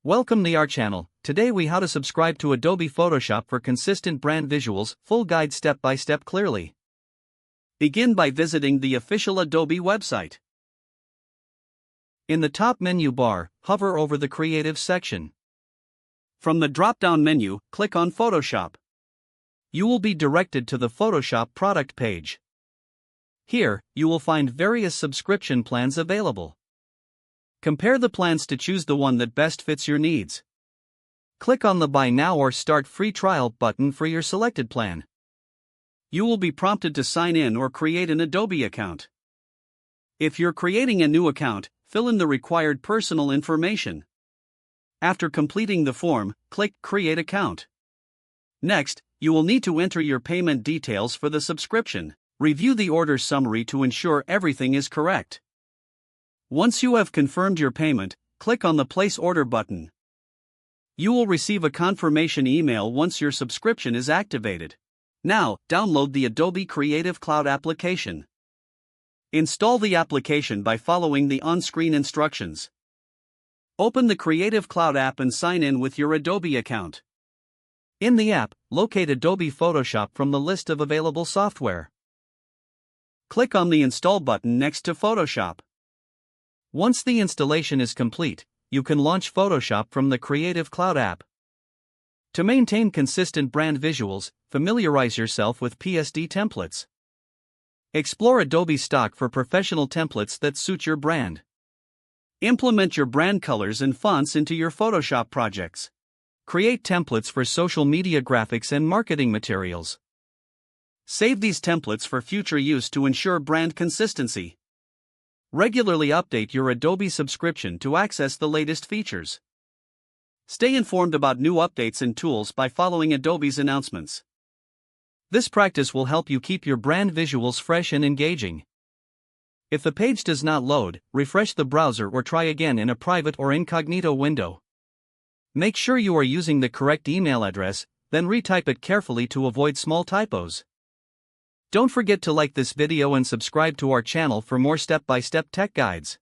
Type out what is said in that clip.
Welcome to our channel. Today we how to subscribe to Adobe Photoshop for consistent brand visuals, full guide step by step clearly. Begin by visiting the official Adobe website. In the top menu bar, hover over the Creative section. From the drop-down menu, click on Photoshop. You will be directed to the Photoshop product page. Here, you will find various subscription plans available. Compare the plans to choose the one that best fits your needs. Click on the Buy Now or Start Free Trial button for your selected plan. You will be prompted to sign in or create an Adobe account. If you're creating a new account, fill in the required personal information. After completing the form, click Create Account. Next, you will need to enter your payment details for the subscription. Review the order summary to ensure everything is correct. Once you have confirmed your payment, click on the Place Order button. You will receive a confirmation email once your subscription is activated. Now, download the Adobe Creative Cloud application. Install the application by following the on-screen instructions. Open the Creative Cloud app and sign in with your Adobe account. In the app, locate Adobe Photoshop from the list of available software. Click on the Install button next to Photoshop. Once the installation is complete, you can launch Photoshop from the Creative Cloud app. To maintain consistent brand visuals, familiarize yourself with PSD templates. Explore Adobe Stock for professional templates that suit your brand. Implement your brand colors and fonts into your Photoshop projects. Create templates for social media graphics and marketing materials. Save these templates for future use to ensure brand consistency. Regularly update your Adobe subscription to access the latest features. Stay informed about new updates and tools by following Adobe's announcements. This practice will help you keep your brand visuals fresh and engaging. If the page does not load, refresh the browser or try again in a private or incognito window. Make sure you are using the correct email address, then retype it carefully to avoid small typos. Don't forget to like this video and subscribe to our channel for more step-by-step tech guides.